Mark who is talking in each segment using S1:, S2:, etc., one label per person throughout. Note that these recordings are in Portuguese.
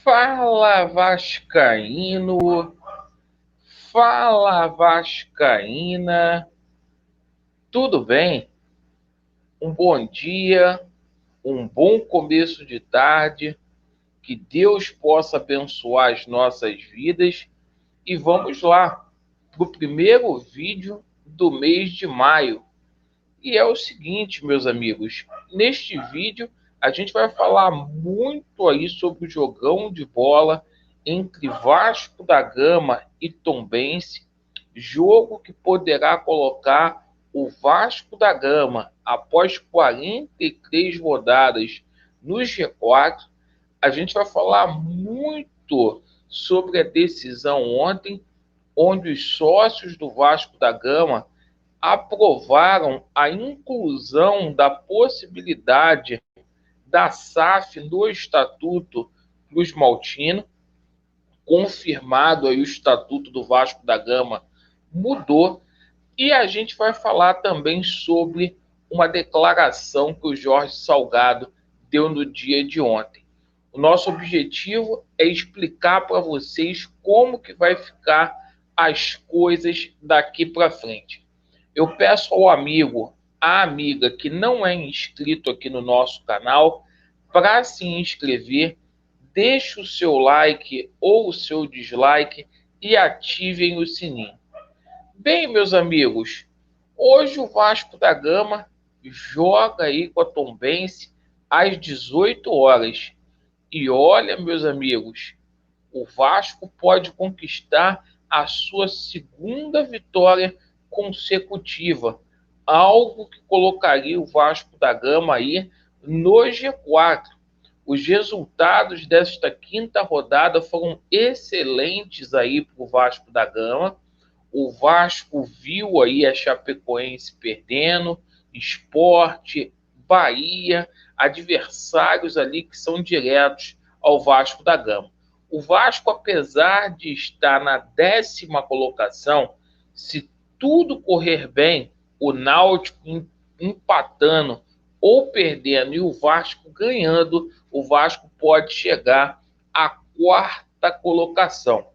S1: Fala Vascaíno, fala Vascaína, tudo bem? Um bom dia, um bom começo de tarde, que Deus possa abençoar as nossas vidas e vamos lá para o primeiro vídeo do mês de maio. E é o seguinte, meus amigos, neste vídeo a gente vai falar muito aí sobre o jogão de bola entre Vasco da Gama e Tombense, jogo que poderá colocar o Vasco da Gama, após 43 rodadas no G4. A gente vai falar muito sobre a decisão ontem, onde os sócios do Vasco da Gama aprovaram a inclusão da possibilidade da SAF no Estatuto Cruz Maltino, confirmado aí o Estatuto do Vasco da Gama mudou, e a gente vai falar também sobre uma declaração que o Jorge Salgado deu no dia de ontem. O nosso objetivo é explicar para vocês como que vai ficar as coisas daqui para frente. Eu peço ao amigo, à amiga que não é inscrito aqui no nosso canal, para se inscrever, deixe o seu like ou o seu dislike e ativem o sininho. Bem, meus amigos, hoje o Vasco da Gama joga aí com a Tombense às 18 horas. E olha, meus amigos, o Vasco pode conquistar a sua segunda vitória consecutiva, algo que colocaria o Vasco da Gama aí no G4. Os resultados desta quinta rodada foram excelentes aí para o Vasco da Gama. O Vasco viu aí a Chapecoense perdendo, Sport, Bahia, adversários ali que são diretos ao Vasco da Gama. O Vasco, apesar de estar na 10ª colocação, se tudo correr bem, o Náutico empatando ou perdendo e o Vasco ganhando, o Vasco pode chegar à 4ª colocação.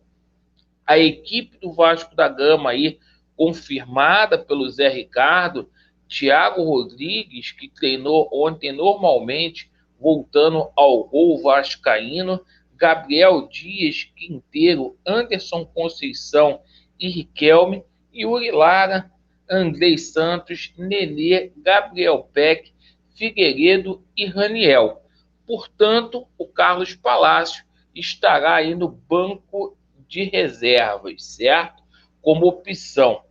S1: A equipe do Vasco da Gama aí, confirmada pelo Zé Ricardo, Thiago Rodrigues, que treinou ontem normalmente, voltando ao gol vascaíno, Gabriel Dias, Quinteiro, Anderson Conceição e Riquelme, Yuri Lara, Andrei Santos, Nenê, Gabriel Peck, Figueiredo e Raniel. Portanto, o Carlos Palácio estará aí no banco de reservas, certo? Como opção.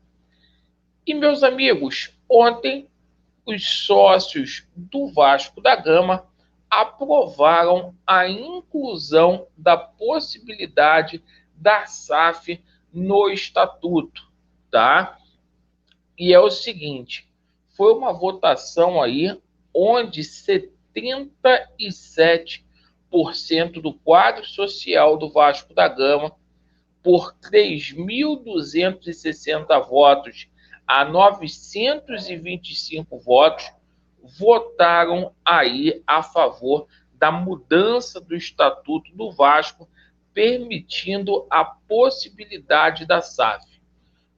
S1: E, meus amigos, ontem os sócios do Vasco da Gama aprovaram a inclusão da possibilidade da SAF no estatuto, tá? E é o seguinte, foi uma votação aí onde 77% do quadro social do Vasco da Gama, por 3.260 votos a 925 votos, votaram aí a favor da mudança do Estatuto do Vasco, permitindo a possibilidade da SAF.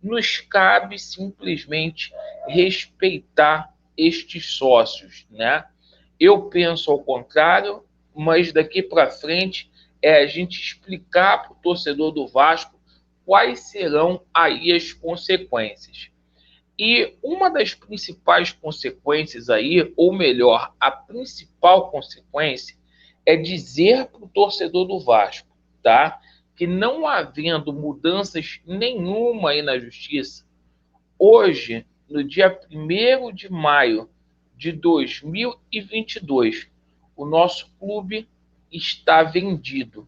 S1: Nos cabe simplesmente respeitar estes sócios, né? Eu penso ao contrário, mas daqui para frente é a gente explicar para o torcedor do Vasco quais serão aí as consequências. E uma das principais consequências aí, ou melhor, a principal consequência é dizer para o torcedor do Vasco, tá? Que não havendo mudanças nenhuma aí na justiça, hoje, no dia 1º de maio de 2022, o nosso clube está vendido.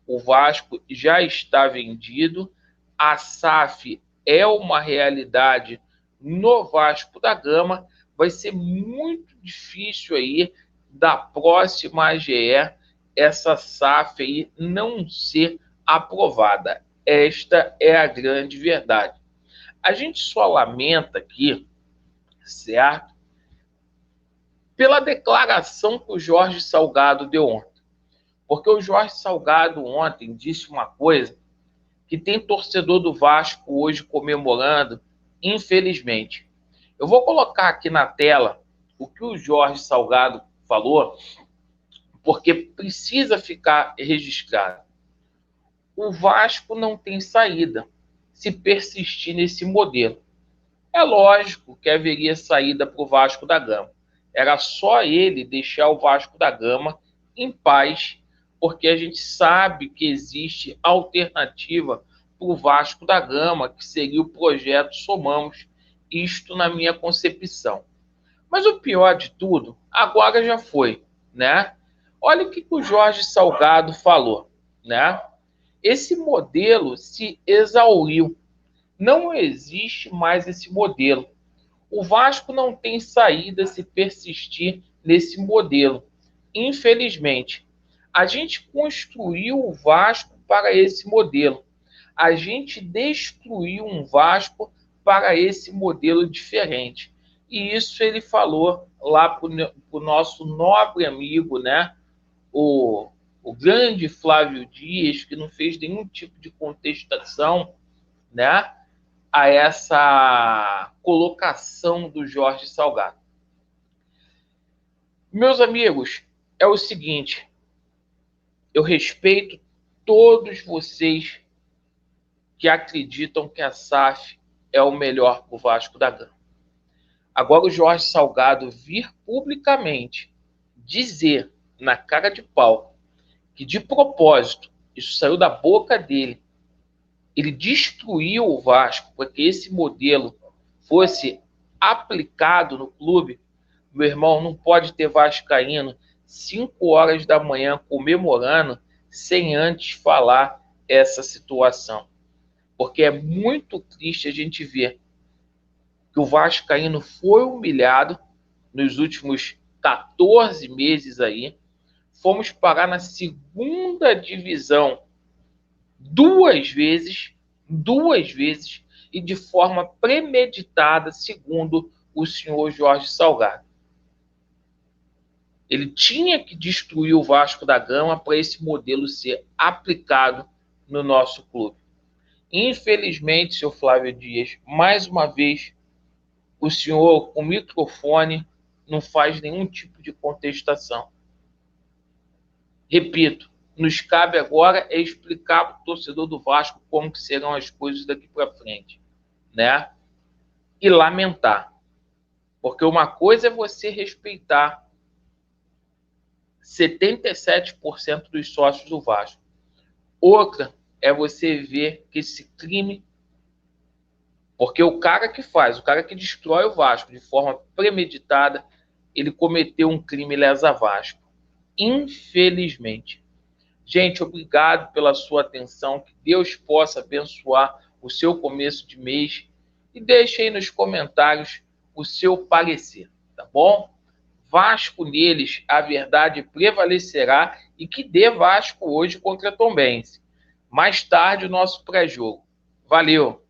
S1: O Vasco já está vendido, a SAF é uma realidade no Vasco da Gama, vai ser muito difícil aí da próxima AGE essa SAF aí não ser aprovada. Esta é a grande verdade. A gente só lamenta aqui, certo? Pela declaração que o Jorge Salgado deu ontem. Porque o Jorge Salgado ontem disse uma coisa que tem torcedor do Vasco hoje comemorando, infelizmente. Eu vou colocar aqui na tela o que o Jorge Salgado falou, porque precisa ficar registrado. O Vasco não tem saída se persistir nesse modelo. É lógico que haveria saída para o Vasco da Gama. Era só ele deixar o Vasco da Gama em paz, porque a gente sabe que existe alternativa para o Vasco da Gama, que seria o projeto Somamos, isto na minha concepção. Mas o pior de tudo, agora já foi, né? Olha o que o Jorge Salgado falou, né? Esse modelo se exauriu. Não existe mais esse modelo. O Vasco não tem saída se persistir nesse modelo. Infelizmente, a gente construiu o Vasco para esse modelo. A gente destruiu um Vasco para esse modelo diferente. E isso ele falou lá para o nosso nobre amigo, né? O grande Flávio Dias, que não fez nenhum tipo de contestação, né, a essa colocação do Jorge Salgado. Meus amigos, é o seguinte, eu respeito todos vocês que acreditam que a SAF é o melhor para o Vasco da Gama. Agora o Jorge Salgado vir publicamente dizer na cara de pau que de propósito, isso saiu da boca dele, ele destruiu o Vasco para que esse modelo fosse aplicado no clube. Meu irmão, não pode ter vascaíno 5 horas da manhã comemorando sem antes falar essa situação. Porque é muito triste a gente ver que o vascaíno foi humilhado nos últimos 14 meses aí. Fomos parar na segunda divisão duas vezes, e de forma premeditada, segundo o senhor Jorge Salgado. Ele tinha que destruir o Vasco da Gama para esse modelo ser aplicado no nosso clube. Infelizmente, senhor Flávio Dias, mais uma vez, o senhor, com o microfone, não faz nenhum tipo de contestação. Repito, nos cabe agora é explicar para o torcedor do Vasco como que serão as coisas daqui para frente, né? E lamentar. Porque uma coisa é você respeitar 77% dos sócios do Vasco. Outra é você ver que esse crime... Porque o cara que faz, o cara que destrói o Vasco de forma premeditada, ele cometeu um crime lesa Vasco. Infelizmente. Gente, obrigado pela sua atenção. Que Deus possa abençoar o seu começo de mês. E deixe aí nos comentários o seu parecer, tá bom? Vasco neles, a verdade prevalecerá e que dê Vasco hoje contra Tombense. Mais tarde o nosso pré-jogo. Valeu!